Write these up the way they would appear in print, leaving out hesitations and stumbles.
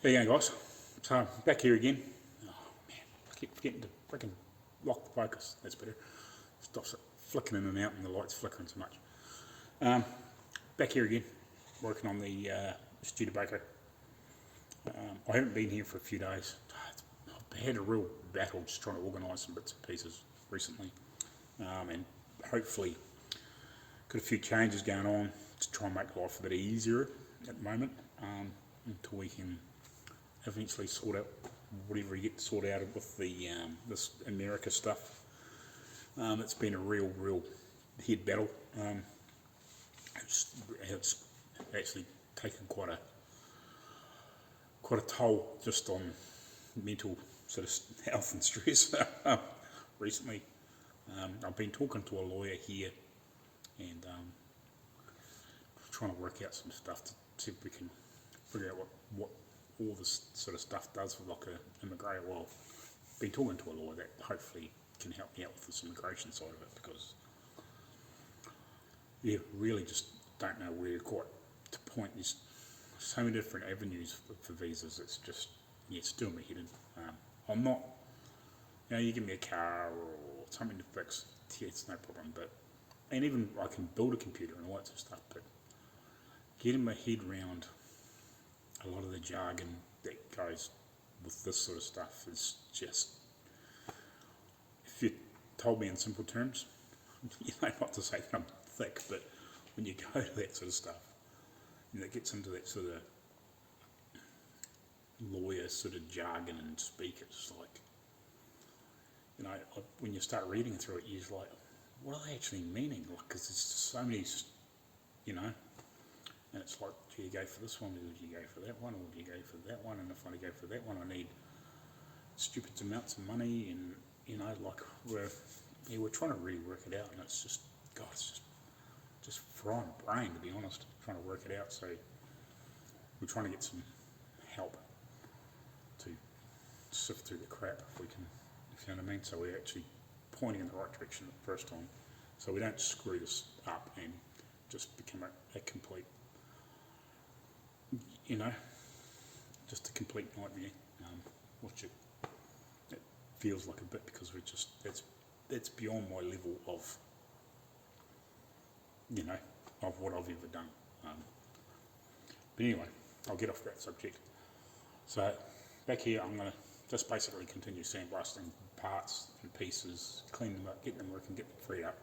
There you go, guys. So back here again. Oh man, I keep forgetting to freaking lock the focus. That's better. Stops it flickering in and out, and the light's flickering so much. Back here again, working on the Studebaker. I haven't been here for a few days. I've had a real battle just trying to organise some bits and pieces recently, and hopefully got a few changes going on to try and make life a bit easier at the moment, until we can eventually sort out whatever you get to sort out with the this America stuff. It's been a real head battle. It's actually taken quite a toll just on mental sort of health and stress recently. I've been talking to a lawyer here and trying to work out some stuff to see if we can figure out what all this sort of stuff does for like a immigration. Well, I've been talking to a lawyer that hopefully can help me out with this immigration side of it, because yeah, really just don't know where quite to point. There's so many different avenues for visas. It's just, yeah, it's doing me head in. I'm not, you give me a car or something to fix, yeah, it's no problem. But and even I can build a computer and all that sort of stuff, but getting my head around a lot of the jargon that goes with this sort of stuff is just, if you told me in simple terms, not to say that I'm thick, but when you go to that sort of stuff, and it gets into that sort of lawyer sort of jargon and speak, it's like, when you start reading through it, you're just like, what are they actually meaning? Like, because there's just so many, and it's like, do you go for this one, or do you go for that one, or do you go for that one? And if I go for that one, I need stupid amounts of money, and we're trying to really work it out, and it's just, God, it's just frying the brain, to be honest, trying to work it out. So we're trying to get some help to sift through the crap if we can, if you know what I mean. So we're actually pointing in the right direction the first time, so we don't screw this up and just become a complete, just a complete nightmare, which it feels like a bit, because we're just, that's beyond my level of, of what I've ever done. But anyway, I'll get off that subject. So back here, I'm going to just basically continue sandblasting parts and pieces, clean them up, get them working, get them freed up,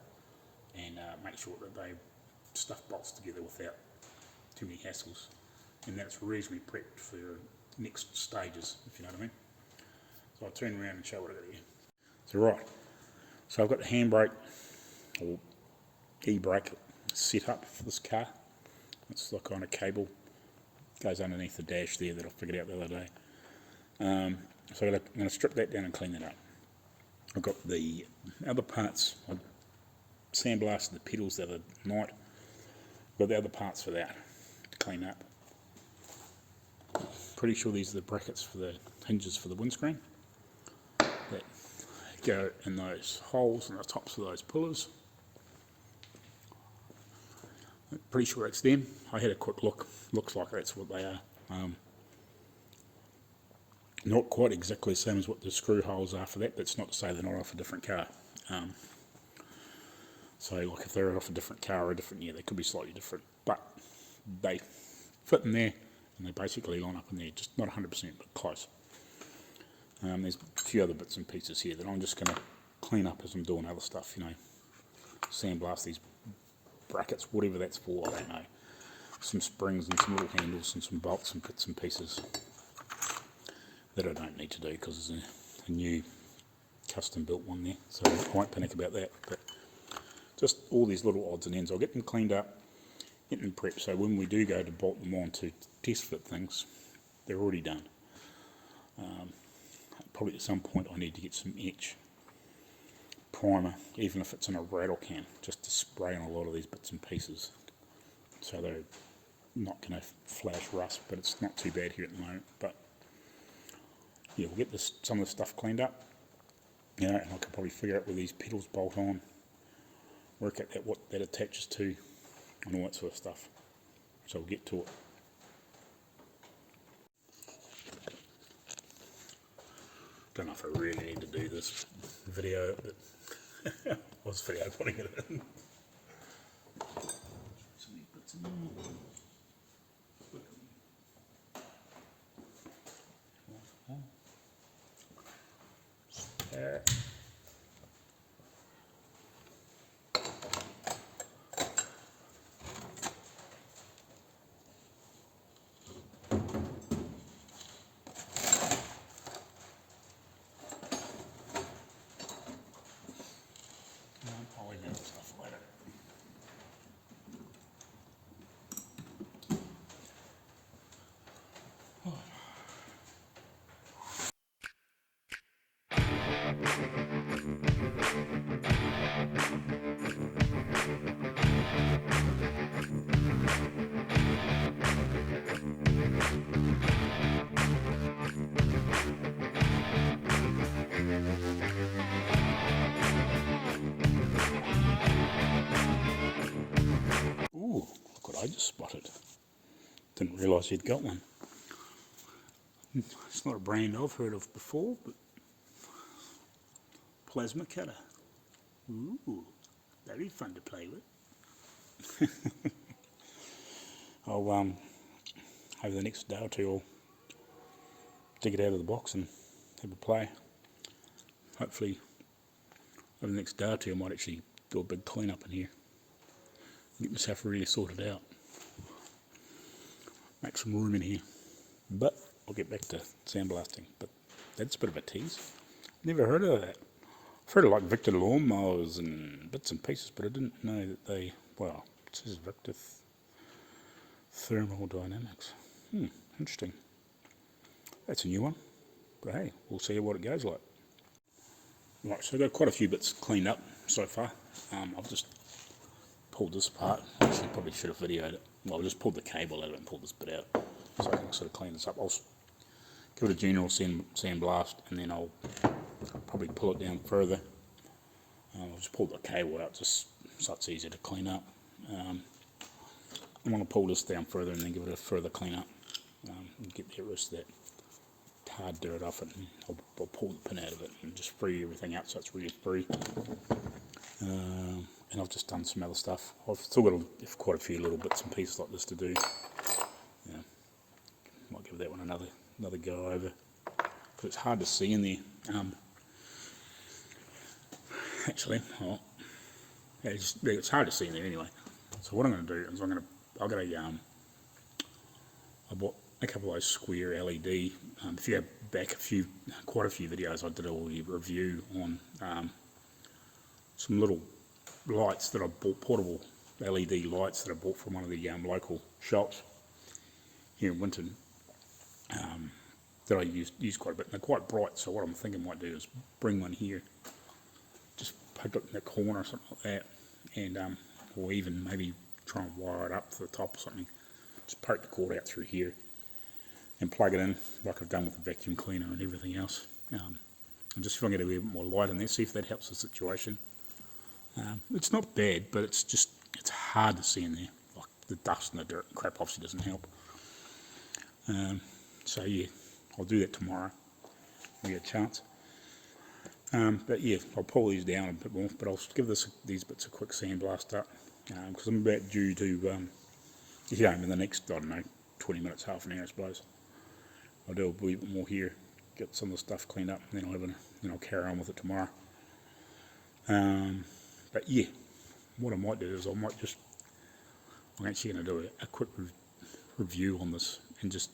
and make sure that they stuff bolts together without too many hassles, and that's reasonably prepped for next stages, if you know what I mean. So I'll turn around and show what I got here. So right, so I've got the handbrake or e-brake set up for this car. It's like on a cable, goes underneath the dash there that I figured out the other day. So I'm going to strip that down and clean that up. I've got the other parts, I sandblasted the pedals the other night. I've got the other parts for that to clean up. Pretty sure these are the brackets for the hinges for the windscreen that go in those holes in the tops of those pillars. Pretty sure it's them. I had a quick look, looks like that's what they are. Not quite exactly the same as what the screw holes are for that, but it's not to say they're not off a different car. So like if they're off a different car or a different year, they could be slightly different, but they fit in there and they basically line up in there, just not 100% but close. There's a few other bits and pieces here that I'm just going to clean up as I'm doing other stuff, sandblast these brackets, whatever that's for, I don't know. Some springs and some little handles and some bolts and bits and pieces that I don't need to do because there's a new custom built one there, so I won't panic about that. But just all these little odds and ends, I'll get them cleaned up, get them prepped, so when we do go to bolt them on to test fit things, they're already done. Probably at some point I need to get some etch primer, even if it's in a rattle can, just to spray on a lot of these bits and pieces, so they're not going to flash rust, but it's not too bad here at the moment. But yeah, we'll get some of the stuff cleaned up, and I can probably figure out where these pedals bolt on, work out what that attaches to, and all that sort of stuff. So we'll get to it. don't know if I really need to do this video, but was video putting it in. So we put some more. There. I'll leave that stuff later. Ooh, look what I just spotted. Didn't realise he'd got one. It's not a brand I've heard of before, but plasma cutter. Ooh, that'd be fun to play with. I'll over the next day or two I'll dig it out of the box and have a play. Hopefully over the next day or two I might actually do a big clean up in here. Get myself really sorted out. Make some room in here. But I'll get back to sandblasting. But that's a bit of a tease. Never heard of that. I've heard of like Victor lawnmowers and bits and pieces, but I didn't know that they, well, it says Victor thermodynamics. Interesting. That's a new one. But hey, we'll see what it goes like. Right, so I've got quite a few bits cleaned up so far. I've just pulled this apart. Actually, probably should have videoed it. Well, I just pulled the cable out of it and pulled this bit out. So I can sort of clean this up. I'll give it a general sandblast and then I'll probably pull it down further. I'll just pull the cable out just so it's easier to clean up. I want to pull this down further and then give it a further clean up. And get the rest of that hard dirt off it, and I'll pull the pin out of it and just free everything out so it's really free. And I've just done some other stuff. I've still got quite a few little bits and pieces like this to do. Yeah, might give that one another go over because it's hard to see in there. Actually, yeah, it's hard to see in there anyway. So what I'm going to do is I bought a couple of those square LED. If you go back quite a few videos, I did a review on some little lights that I bought, portable LED lights that I bought from one of the local shops here in Winton. That I use quite a bit, and they're quite bright. So what I'm thinking I might do is bring one here, just poke it in the corner or something like that, and or even maybe try and wire it up to the top or something. Just poke the cord out through here and plug it in like I've done with the vacuum cleaner and everything else. And just if I can get a little bit more light in there, see if that helps the situation. It's not bad, but it's hard to see in there. Like the dust and the dirt and crap obviously doesn't help. So yeah, I'll do that tomorrow. I'll get a chance. But yeah, I'll pull these down a bit more, but I'll give these bits a quick sandblast up because I'm about due to, in the next, I don't know, 20 minutes, half an hour I suppose. I'll do a wee bit more here, get some of the stuff cleaned up, and then I'll carry on with it tomorrow. But yeah, what I might do is I'm actually going to do a quick review on this and just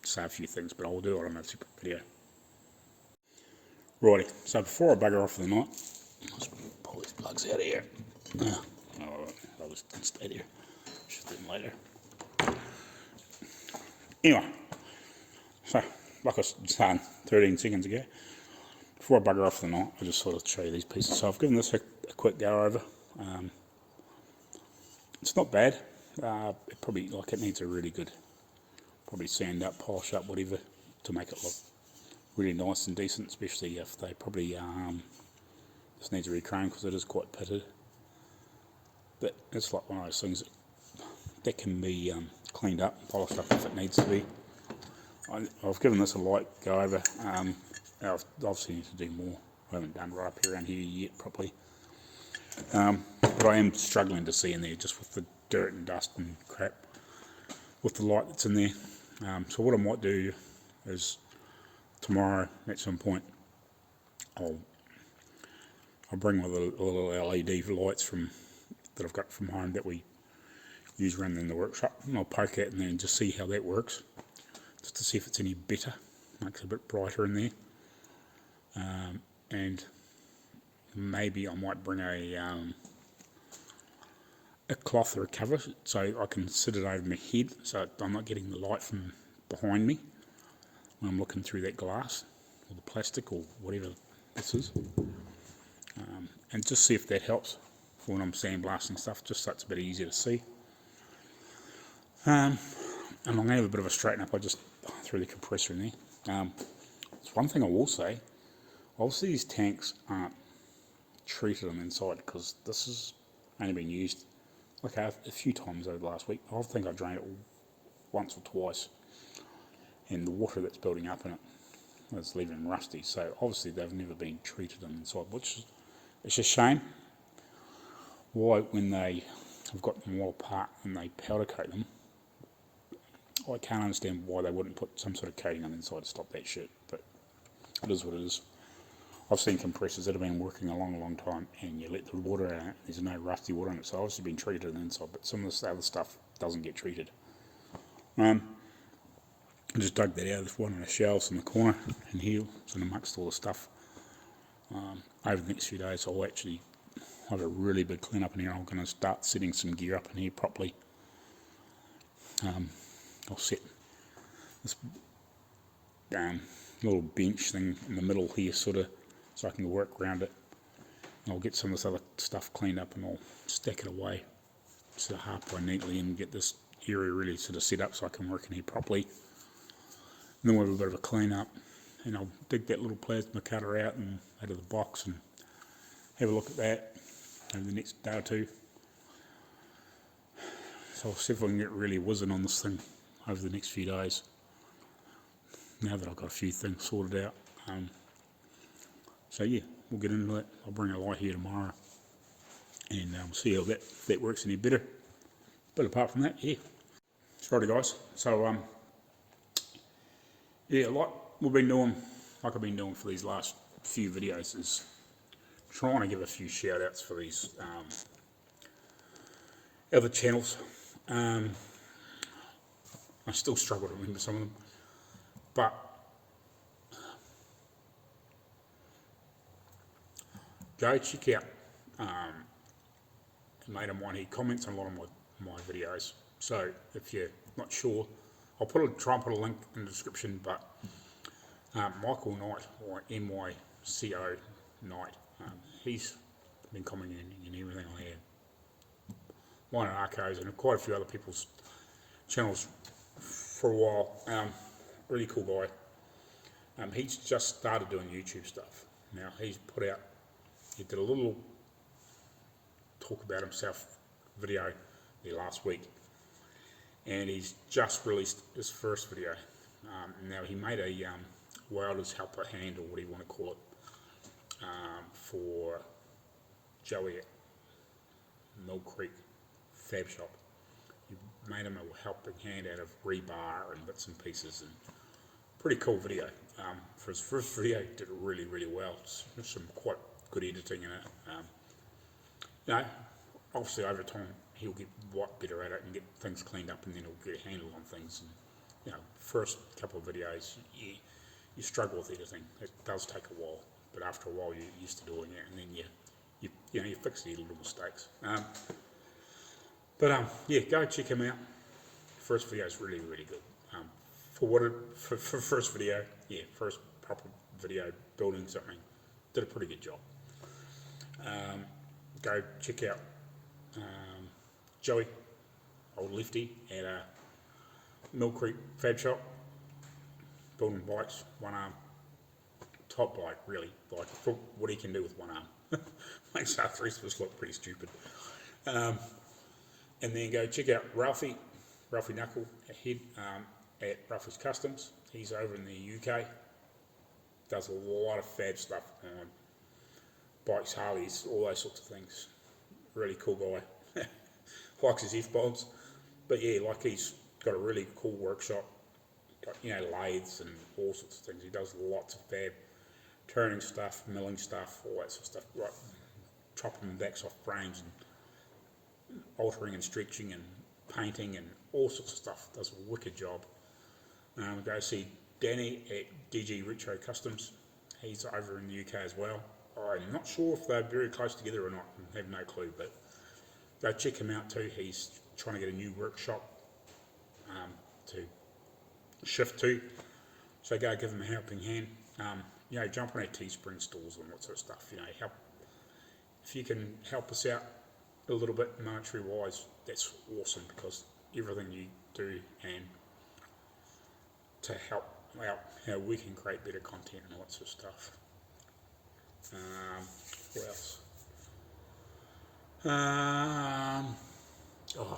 say a few things, but I'll do it on a separate video. Righty, so before I bugger off for the night, let's pull these plugs out of here. I'll just stay there, shoot them later. Anyway, so like I was saying 13 seconds ago, before I bugger off for the night, I just sort of show you these pieces. So I've given this a quick go over. It's not bad. It needs a really good, probably sand up, polish up, whatever, to make it look really nice and decent, especially if they probably just needs a rechrome because it is quite pitted. But it's like one of those things that can be cleaned up and polished up if it needs to be. I've given this a light go over. I obviously need to do more. I haven't done right up around here yet properly. But I am struggling to see in there just with the dirt and dust and crap with the light that's in there. So what I might do is tomorrow at some point I'll bring one of the little LED lights that I've got from home that we use around in the workshop, and I'll poke it in there and just see how that works, just to see if it's any better, makes it a bit brighter in there. And maybe I might bring a cloth or a cover so I can sit it over my head so I'm not getting the light from behind me when I'm looking through that glass or the plastic or whatever this is, and just see if that helps for when I'm sandblasting stuff, just so it's a bit easier to see. And I'm going to have a bit of a straighten up. I just threw the compressor in there. It's one thing I will say, obviously these tanks aren't treated on the inside because this has only been used like a few times over the last week. I think I drained it once or twice, and the water that's building up in it is leaving rusty, so obviously they've never been treated on the inside, which is, it's a shame. Why, when they have got them well apart and they powder coat them, I can't understand why they wouldn't put some sort of coating on the inside to stop that shit, but it is what it is. I've seen compressors that have been working a long time, and you let the water out, there's no rusty water on it, so obviously been treated on the inside, but some of this other stuff doesn't get treated. I just dug that out of this one of the shelves in the corner, and here, it's in amongst all the stuff. Over the next few days, I'll actually have a really big clean up in here. I'm going to start setting some gear up in here properly. I'll set this little bench thing in the middle here, sort of, so I can work around it. And I'll get some of this other stuff cleaned up and I'll stack it away sort of halfway neatly and get this area really sort of set up so I can work in here properly. And then we'll have a bit of a clean up, and I'll dig that little plasma cutter out of the box and have a look at that over the next day or two. So I'll see if I can get really whizzing on this thing over the next few days, now that I've got a few things sorted out. So yeah, we'll get into it. I'll bring a light here tomorrow and see how that works any better. But apart from that, yeah. Sorry guys. So yeah, like we've been doing, like I've been doing for these last few videos, is trying to give a few shout outs for these other channels. I still struggle to remember some of them, but go check out a mate of mine. He comments on a lot of my videos, so if you're not sure, I'll try and put a link in the description, but Michael Knight, or MYCO Knight, he's been commenting in everything I have. Mine and Arco's and quite a few other people's channels for a while. Really cool guy. He's just started doing YouTube stuff. Now he did a little talk about himself video there last week, and he's just released his first video. Now he made a welder's helper hand, or what do you want to call it, for Joey at Mill Creek Fab Shop. He made him a helping hand out of rebar and bits and pieces, and pretty cool video. For his first video, he did it really well. There's some quite good editing in it. Obviously over time he'll get better at it and get things cleaned up, and then he'll get a handle on things. And first couple of videos you struggle with editing. It does take a while, but after a while you're used to doing it, and then you fix the little mistakes. Yeah, go check him out. First video is really good. For first video, first proper video building something, did a pretty good job. Go check out Joey, old Lefty, at Mill Creek Fab Shop, building bikes, one arm, top bike really, like for what he can do with one arm. Makes our three of us look pretty stupid. And then go check out Ralphie Knuckle ahead at Ralphie's Customs. He's over in the UK. does a lot of fab stuff on bikes, Harleys, all those sorts of things. Really cool guy. Likes his F-bombs. But yeah, like he's got a really cool workshop. Got, lathes and all sorts of things. He does lots of fab, turning stuff, milling stuff, all that sort of stuff. Right, chopping backs off frames and altering and stretching and painting and all sorts of stuff. Does a wicked job. Go see Danny at DG Retro Customs. He's over in the UK as well. I'm not sure if they're very close together or not. I have no clue, but go check him out too. He's trying to get a new workshop to shift to. So go give him a helping hand. Jump on our Teespring stores and that sort of stuff. Help if you can help us out a little bit monetary wise. That's awesome, because everything you do and to help out how we can create better content and all that sort of stuff. What else?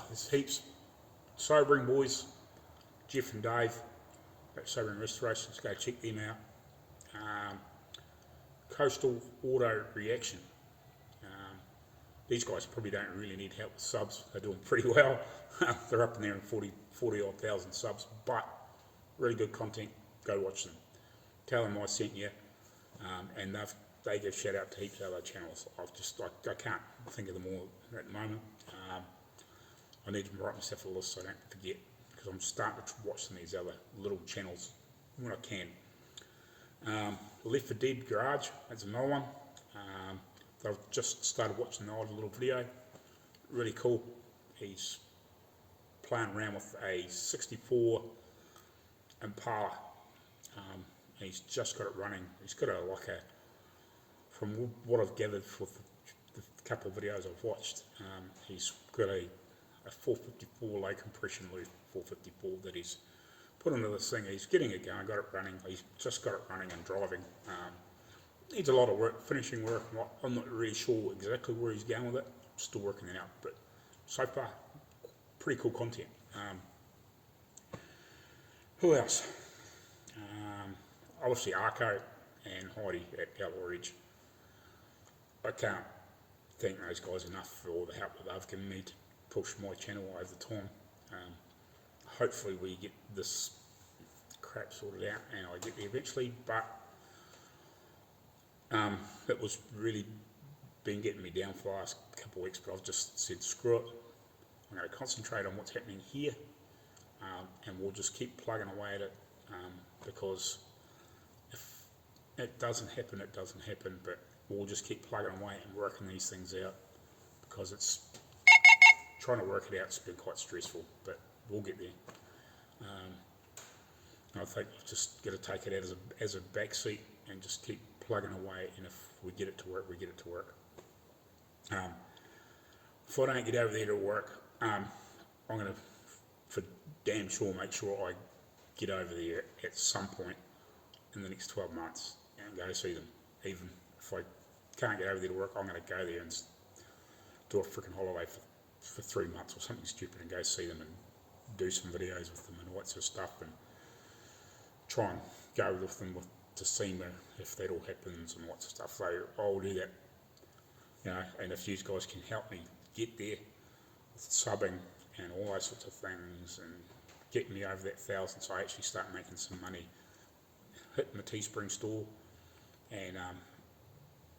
There's heaps. Sobering boys, Jeff and Dave at Sobering Restorations, go check them out. Coastal Auto Reaction. These guys probably don't really need help with subs. They're doing pretty well. They're up in there in 40 odd thousand subs, but really good content. Go watch them. Tell them I sent you, and they give shout out to heaps of other channels. I can't think of them all at the moment. I need to write myself a list so I don't forget, because I'm starting to watch some of these other little channels when I can. Left 4 Dead Garage, that's another one. I've just started watching the odd little video. Really cool. He's playing around with a 64 Impala. He's just got it running. He's got from what I've gathered for the couple of videos I've watched, he's got a 454 low compression loop 454 that he's put into this thing. He's getting it going, got it running. He's just got it running and driving. Needs a lot of work, finishing work. I'm not really sure exactly where he's going with it. Still working it out, but so far, pretty cool content. Who else? Obviously Arco and Heidi at Outlaw Ridge. I can't thank those guys enough for all the help that they've given me to push my channel over the time. Hopefully we get this crap sorted out and I get there eventually, but it was really been getting me down for the last couple of weeks, but I've just said screw it. I'm going to concentrate on what's happening here, and we'll just keep plugging away at it, because if it doesn't happen, it doesn't happen, but we'll just keep plugging away and working these things out, because it's trying to work it out has been quite stressful, but we'll get there. I think we've just got to take it out as a backseat and just keep plugging away, and if we get it to work, we get it to work. If I don't get over there to work, I'm going to, for damn sure, make sure I get over there at some point in the next 12 months and go see them. Even if I can't get over there to work, I'm going to go there and do a freaking holiday for 3 months or something stupid and go see them and do some videos with them and all that sort of stuff, and try and go with them to SEMA if that all happens and lots of stuff. So I'll do that, and if you guys can help me get there with subbing and all those sorts of things and get me over that 1,000 so I actually start making some money, hit my Teespring store and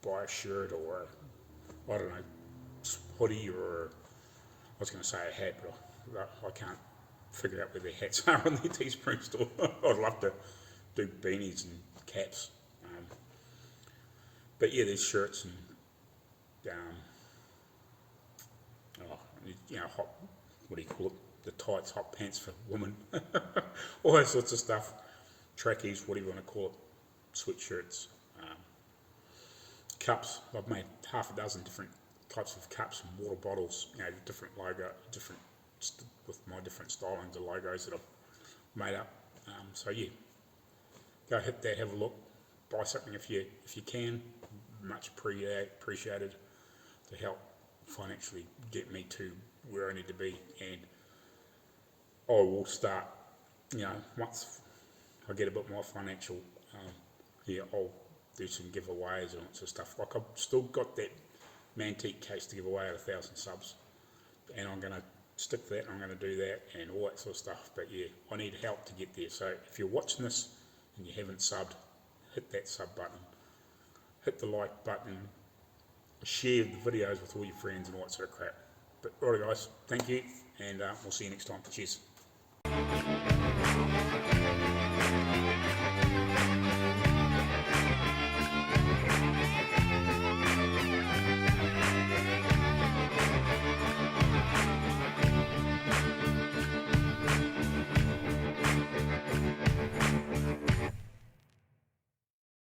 buy a shirt or I don't know, hoodie, or I was going to say a hat, but I can't figure out where their hats are on their Teespring store. I'd love to do beanies and caps, but yeah, there's shirts and hot, what do you call it, the tights, hot pants for women, all those sorts of stuff, trackies, whatever you want to call it, sweatshirts, cups. I've made half a dozen different types of cups and water bottles, different logo, with my different stylings of logos that I've made up. So yeah, go hit that, have a look, buy something if you can. Much appreciated to help financially get me to where I need to be, and I will start, once I get a bit more financial yeah, I'll do some giveaways and lots of stuff. Like I've still got that Mantique case to give away at 1,000 subs, and I'm going to stick to that, I'm going to do that and all that sort of stuff. But yeah, I need help to get there. So if you're watching this and you haven't subbed, hit that sub button, hit the like button, share the videos with all your friends and all that sort of crap. But alright guys, thank you, and we'll see you next time. Cheers.